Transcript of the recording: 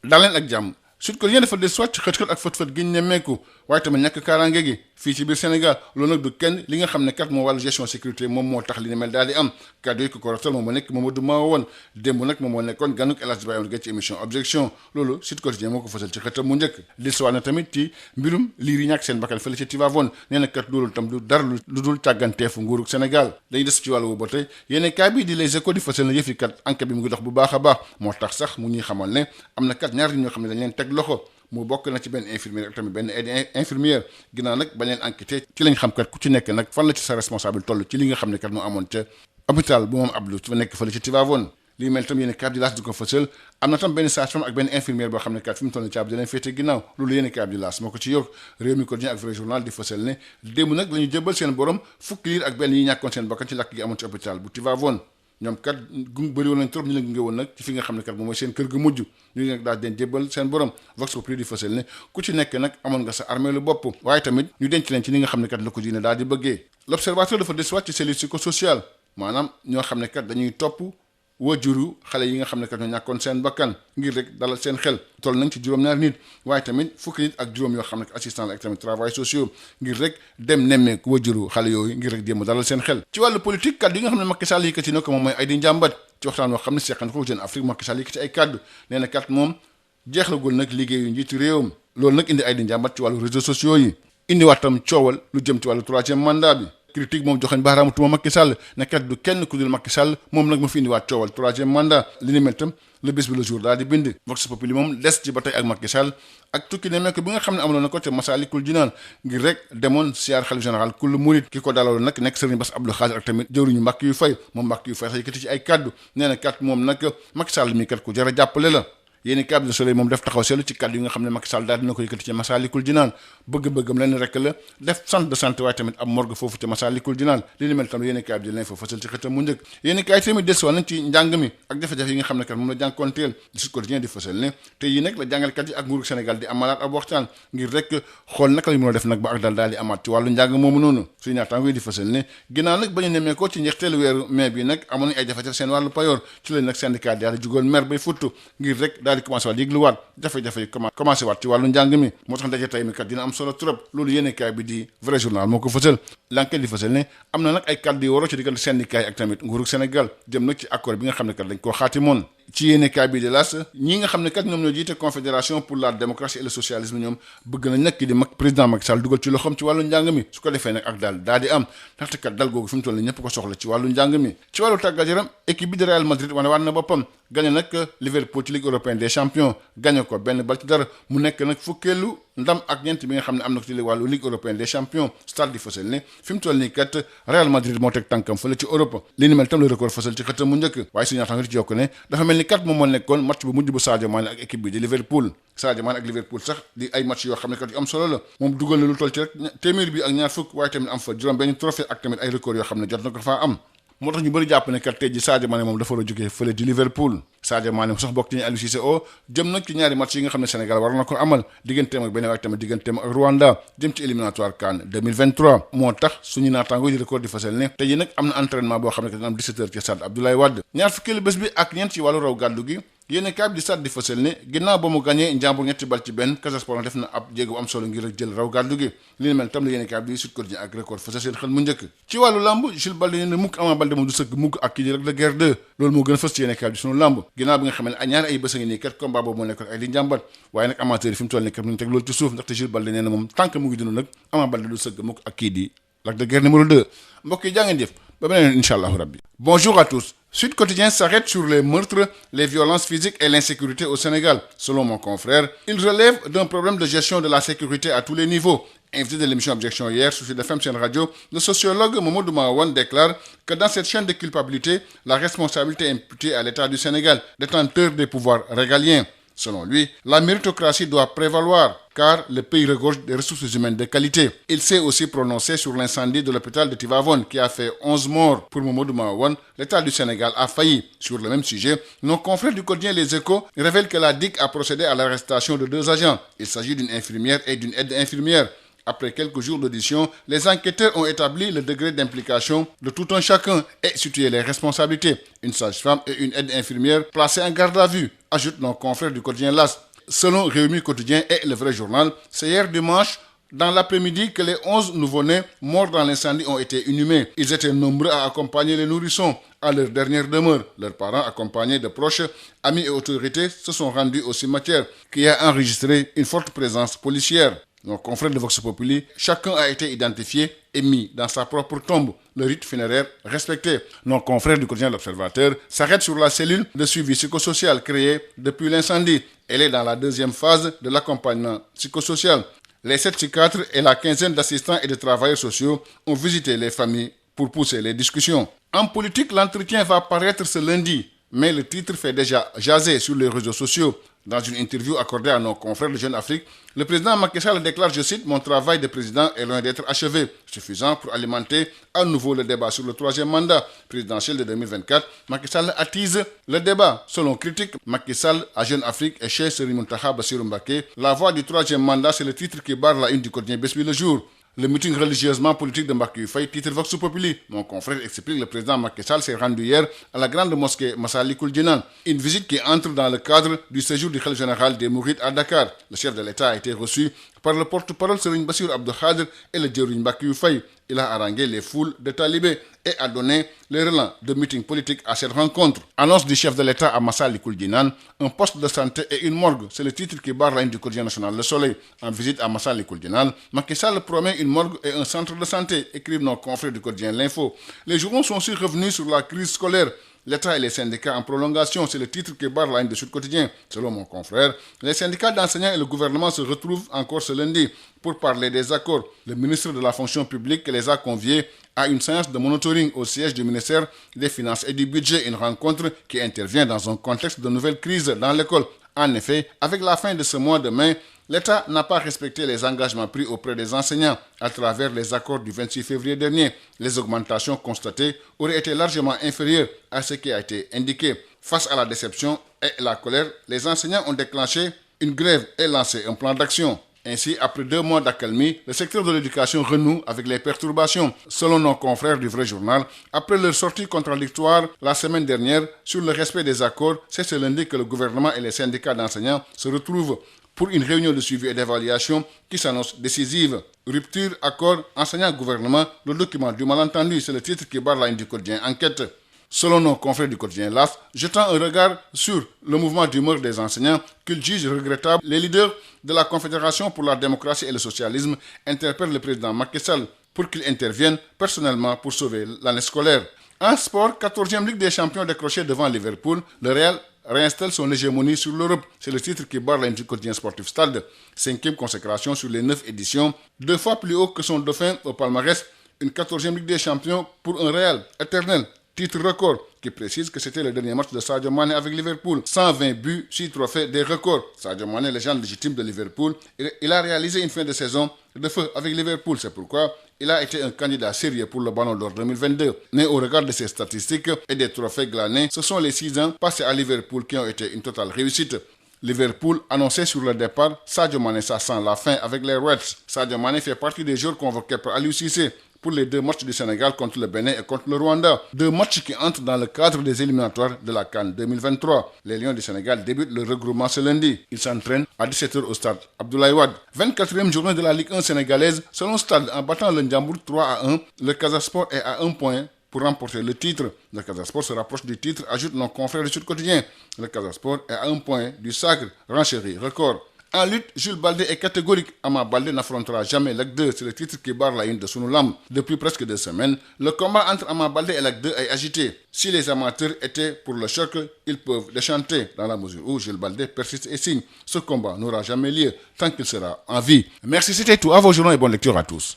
daleen ak jàmm Sud Quotidien dafa des soit ci xët-xët ak fët-fët gi ñu nemmeeku waaye tamit ñàkk kaaraange gi fii ci biir Sénégal loolu nag du kenn li nga xam ne kat moo wàllu gestion sécurité moom moo tax li ni mel daal di am kàddu yi ko rotal moom moo nekk Mamadou Mawane démb nag moom moo nekkoon ganuk El Hadj Ibrahima Gueye ci émission objection loolu Sud Quotidien moo ko fësal ci xëtam mu njëkk di suwaat na tamit ci mbirum liir yi ñàkk seen bakkan fële ci Tivaouane nee na kat loolu tam du dara lu dul càgganteefu nguurug Sénégal dañuy des ci wàllu ba tey yéene kaay bi di Les Échos di fësal na yëf yi kat enquête bi mu ngi dox bu baax a baax moo tax sax mu ñuy xamal ne am na kat ñaar ñoo xam ne dañ leen teg loxo mu bokk na ci benn infirmière ak tamit benn aide infirmière ginnaaw nag bañ leen enquêté ci lañ xam kat ku ci nekk nag fan la ci sa responsable toll ci li nga xam ne kat moo amoon ca hôpital bu moom Abdou fa nekk fële ci Tivaouane lii mel tam yéen kaab di laas di ko fësal am na tam benn sage-femme ak benn infirmière boo xam ne kat fi mu toll ni caab di leen féete ginnaaw loolu yéen kaab di laas moo ko ci yokk réew mi quotidien ak vrai journal di fësal ne démb nag la ñu jëbal seen borom fukki liir ak benn yi ñàkkoon seen bakkan ci lakk gi amoon ci hôpital bu Tivaouane ñoom kat bëri woon nañ trop ñu leen gunge woon nag ci fi nga xam ne kat moom mooy seen kër ga mujj ñu nag daal den jébbal seen borom vox populi di fësal ne ku ci nekk nag amoon nga sa armée lu bopp waaye tamit ñu denc leen ci li nga xam ne kat la ko diine daal di bëggee l'observateur dafa desuwaat ci cellule psychosociale maanaam ñoo xam ne kat dañuy topp wajuru xale yi nga xam ne kat ñoo ñàkkoon seen bakkan ngir rek dalal seen xel toll nañ ci juróom-ñaari nit waaye tamit fukki nit ak juróom yoo xam ne assistant la ak tamit travail sociaux ngir rek dem nemmeeku wajuru xale yooyu ngir rek jéem a dalal seen xel ci wàllu politique kaddu yi nga xam ne Macky Sall yëkkati na ko moom mooy ay di njàmbat ci waxtaan woo xam ne seqan ko Jeune Afrique Macky Sall yëkkati ay kaddu nee na kat moom jeexlagul nag liggéeyu njiitu réewam loolu nag indi ay di njàmbat ci wàllu réseaux sociaux yi indiwaat tam coowal lu jëm ci wàllu troisième mandat bi critique moom joxañ baaraamu tuuma Macky Sall ne kat du kenn ku dul Macky Sall moom nag ma fi indiwaat coowal troisième mandat li ni mel tam le bés bi le jour daal di bind vox populi moom des ci ba tey ak Macky Sall ak tukki ne mekk bi nga xam ne amaloon na ko ca Massalikul Jinaan ngir rek demoon siyaar xalif général kullu murid ki ko dalaloon nag nekk Serigne Bass Abdou Khadre ak tamit jëwriñu Mbàkke yu fay moom Mbàkke yu fay sax yëkkati ci ay kaddu nee na kat moom nag Macky Sall mi kat ku jar a jàppale la yéeni kaab Le Soleil moom def taxaw seetlu ci kàddu yi nga xam ne Macky Sall daal dina ko yëkkati ci Massalikul Jinaan bëgg-bëggam leen rek la def centre de santé waaye tamit am morgue foofu ci Massalikul Jinaan li ni mel tam yéeni kaab di leen fa fësal ci xëtam mu njëkk yéeni kaay tamit desuwaat nañ ci njàng mi ak jafe-jafe yi nga xam ne kat moom la jànkoonteel di Sud Quotidien di fësal ne te yi nag la jàngalekat yi ak nguuru Sénégal di amalaat ab waxtaan ngir rek xool naka la mën a def nag ba ak daal di amaat ci wàllu njàng moomu noonu suñu naataango yi di fësal ne ginnaaw nag bañu nemmee ko ci njeexteelu weeru mai bi nag amoon nañ ay jafe-jafe seen wàllu payoor ci lañ nag syndicat daal di jugoon mer bay futtu ngir rek daal di commencé waat yëgluwaat jafe-jafe yi commencé waat ci wàllu njàng mi moo tax ndaje tey mi kat dina am solo trop loolu yéene kaay bi di vrai journal moo ko fësal l'enquête di fësal ne am na nag ay kàddu yu waroo ci diggante syndicat yi ak tamit nguurug Sénégal jëm nag ci accord bi nga xam ne kat dañ koo xaatimoon ci yéene kaay bi de las ñi nga xam ne kat ñoom ñoo jiite confédération pour la démocratie et le socialisme ñoom bëgg nañ nag ki di président Macky Sall dugal ci loxoom ci wàllu njàng mi su ko defee nag ak daal di am ndaxte kat dal googu fi mu toll nii ñëpp ko soxla ci wàllu njàng mi ci wàllu tàggat yaram équipe bi de Real Madrid wane waat na boppam gagné nag Liverpool ci Ligue européenne des champions gagné ko benn bal ci dara mu nekk nag fukkeelu ndam ak ñeent bi nga xam ne am na ko ci wàllu Ligue européenne des champions stade di fësal ne fi mu toll nii kat Real Madrid moo teg tànkam fële ci Europe li ni mel tam le record fësal ci xëtam mu njëkk waaye suñu naataango ci yokk ne dafa mel ni kat moom moo nekkoon match bu mujj bu Sadio Mané ak équipe bi di Liverpool Sadio Mané ak Liverpool sax di ay match yoo xam ne kat yu am solo la moom dugal na lu toll ci rek téeméer bi ak ñaar fukk waaye tamit am fa juróom benn trophée ak tamit ay record yoo xam ne jot na ko faa am moo tax ñu bëri jàpp ne kat tey ji Sadio Mané moom dafa war a jógee fële di Liverpool Sadio Mané sax bokk ci ñu Aliou Cissé jëm nag ci ñaari match yi nga xam ne Sénégal war na ko amal digganteem ak Bénin waaye tamit digganteem ak Rwanda jëm ci éliminatoire CAN 2023 moo tax suñu naataango yi record di fasal ne tey ji nag am na entraînement boo xam ne kat dina am 17h ci stade Abdoulaye Wade ñaar fukkeelu bés bi ak ñeent ci wàllu raw gàddu gi yéene kaay bi di stade di fësal ne ginnaaw ba mu gagné Njàmbur ñetti bal ci benn Casa Sport def na ab jéego bu am solo ngir jël raw gàddu gi li ne mel tam la yéene kaay bi di Sud Quotidien ak record fësal seen xel mu njëkk ci wàllu lamb Jules Baldé ne mukk Ama Baldé moom du sëgg mukk ak kii di Lac de Guiers 2 loolu moo gën a fës ci yéene kaay bi di sunu lamb ginnaaw bi nga xam ne ñaari ay bés a ngi nii kat combat boobu moo nekkoon ay di njàmbat waaye nag amateur yi fi mu toll nii kat mu ngi teg loolu ci suuf ndaxte Jules Baldé nee na moom tant que mu ngi dund nag Ama Baldé du sëgg mukk ak kii di Lac de Guiers numéro 2 mbokk yi jaa ngeen jëf ba beneen incha allahu rabbi. Bonjour à tous. Sud Quotidien s'arrête sur les meurtres, les violences physiques et l'insécurité au Sénégal. Selon mon confrère, il relève d'un problème de gestion de la sécurité à tous les niveaux. Invité de l'émission Objection hier sur Sud FM Sen Radio, le sociologue Mamadou Mawane déclare que dans cette chaîne de culpabilité, la responsabilité est imputée à l'État du Sénégal, détenteur des pouvoirs régaliens. Selon lui, la méritocratie doit prévaloir, car le pays regorge des ressources humaines de qualité. Il s'est aussi prononcé sur l'incendie de l'hôpital de Tivaouane qui a fait 11 morts. Pour Mamadou Mawane, l'État du Sénégal a failli. Sur le même sujet, nos confrères du quotidien Les Échos révèlent que la DIC a procédé à l'arrestation de 2 agents. Il s'agit d'une infirmière et d'une aide infirmière. Après quelques jours d'audition, les enquêteurs ont établi le degré d'implication de tout un chacun et situé les responsabilités. Une sage-femme et une aide infirmière placées en garde à vue, ajoutent nos confrères du quotidien LAS. selon Réumi Quotidien et Le Vrai Journal, c'est hier dimanche, dans l'après-midi, que les 11 nouveau-nés morts dans l'incendie ont été inhumés. Ils étaient nombreux à accompagner les nourrissons à leur dernière demeure. Leurs parents, accompagnés de proches, amis et autorités, se sont rendus au cimetière, qui a enregistré une forte présence policière. Nos confrères de Vox Populi, chacun a été identifié et mis dans sa propre tombe, le rite funéraire respecté. Nos confrères du quotidien L'Observateur s'arrêtent sur la cellule de suivi psychosocial créée depuis l'incendie. Elle est dans la deuxième phase de l'accompagnement psychosocial. Les 7 psychiatres et la quinzaine d'assistants et de travailleurs sociaux ont visité les familles pour pousser les discussions. En politique, l'entretien va paraître ce lundi, mais le titre fait déjà jaser sur les réseaux sociaux. Dans une interview accordée à nos confrères de Jeune Afrique, le président Macky Sall déclare, je cite, « Mon travail de président est loin d'être achevé, suffisant pour alimenter à nouveau le débat sur le 3e mandat présidentiel de 2024. Macky Sall attise le débat. » Selon critique, Macky Sall à Jeune Afrique et chez Serigne Mountakha Bassirou Mbacké, la voie du 3e mandat, c'est le titre qui barre la une du quotidien Bes Bi Le Jour. Le meeting religieusement politique de Mbacké Faye, titre Vox Populi. Mon confrère explique, le président Macky Sall s'est rendu hier à la grande mosquée Massalikul Jinan. Une visite qui entre dans le cadre du séjour du khalife général des Mourides à Dakar. Le chef de l'État a été reçu par le porte-parole Serigne Bassirou Abdou Khadre et le Djerigne Mbacké Faye. Il a harangué les foules de talibés et a donné les relents de meeting politique à cette rencontre. Annonce du chef de l'État à Massalikul Jinan, un poste de santé et une morgue. C'est le titre qui barre la ligne du quotidien national Le Soleil. En visite à Massalikul Jinan, Macky Sall promet une morgue et un centre de santé, écrivent nos confrères du quotidien L'Info. Les journaux sont aussi revenus sur la crise scolaire. L'État et les syndicats en prolongation, c'est le titre qui barre la ligne de Sud Quotidien. Selon mon confrère, les syndicats d'enseignants et le gouvernement se retrouvent encore ce lundi pour parler des accords. Le ministre de la fonction publique les a conviés à une séance de monitoring au siège du ministère des Finances et du Budget, une rencontre qui intervient dans un contexte de nouvelle crise dans l'école. En effet, avec la fin de ce mois de mai, l'État n'a pas respecté les engagements pris auprès des enseignants à travers les accords du 26 février dernier. Les augmentations constatées auraient été largement inférieures à ce qui a été indiqué. Face à la déception et la colère, les enseignants ont déclenché une grève et lancé un plan d'action. Ainsi, après 2 mois d'accalmie, le secteur de l'éducation renoue avec les perturbations. Selon nos confrères du Vrai Journal, après leur sortie contradictoire la semaine dernière sur le respect des accords, c'est ce lundi que le gouvernement et les syndicats d'enseignants se retrouvent pour une réunion de suivi et d'évaluation qui s'annonce décisive. Rupture, accord, enseignant-gouvernement, le document du malentendu, c'est le titre qui barre la ligne du quotidien Enquête. Selon nos confrères du quotidien LAS, jetant un regard sur le mouvement d'humeur des enseignants qu'ils jugent regrettable, les leaders de la Confédération pour la démocratie et le socialisme interpellent le président Macky Sall pour qu'il intervienne personnellement pour sauver l'année scolaire. En sport, 14e Ligue des champions décrochée devant Liverpool, le Real réinstalle son hégémonie sur l'Europe. C'est le titre qui barre la ligne du quotidien sportif Stade. 5e consécration sur les 9 éditions, 2 fois plus haut que son dauphin au palmarès, une 14e Ligue des champions pour un Real éternel. Titre record qui précise que c'était le dernier match de Sadio Mané avec Liverpool. 120 buts, 6 trophées, des records. Sadio Mané, légende légitime de Liverpool, il a réalisé une fin de saison de feu avec Liverpool. C'est pourquoi il a été un candidat sérieux pour le Ballon d'Or 2022. Mais au regard de ses statistiques et des trophées glanés, ce sont les 6 ans passés à Liverpool qui ont été une totale réussite. Liverpool annonçait sur le départ, Sadio Mané, ça sent la fin avec les Reds. Sadio Mané fait partie des joueurs convoqués par Aliou Cissé pour les 2 matchs du Sénégal contre le Bénin et contre le Rwanda. 2 matchs qui entrent dans le cadre des éliminatoires de la CAN 2023. Les Lions du Sénégal débutent le regroupement ce lundi. Ils s'entraînent à 17h au stade Abdoulaye Wade. 24e journée de la Ligue 1 sénégalaise. Selon Stade, en battant le Ndiambour 3-1, le Casa Sport est à 1 point pour remporter le titre. Le Casa Sport se rapproche du titre, ajoute nos confrères du Sud Quotidien. Le Casa Sport est à 1 point du sacre, renchéri, record. En lutte, Jules Baldé est catégorique. Ama Baldé n'affrontera jamais Lac 2. C'est le titre qui barre la une de Sunu Lamb. Depuis presque 2 semaines, le combat entre Ama Baldé et Lac 2 est agité. Si les amateurs étaient pour le choc, ils peuvent déchanter dans la mesure où Jules Baldé persiste et signe. Ce combat n'aura jamais lieu tant qu'il sera en vie. Merci, c'était tout. À vos journaux et bonne lecture à tous.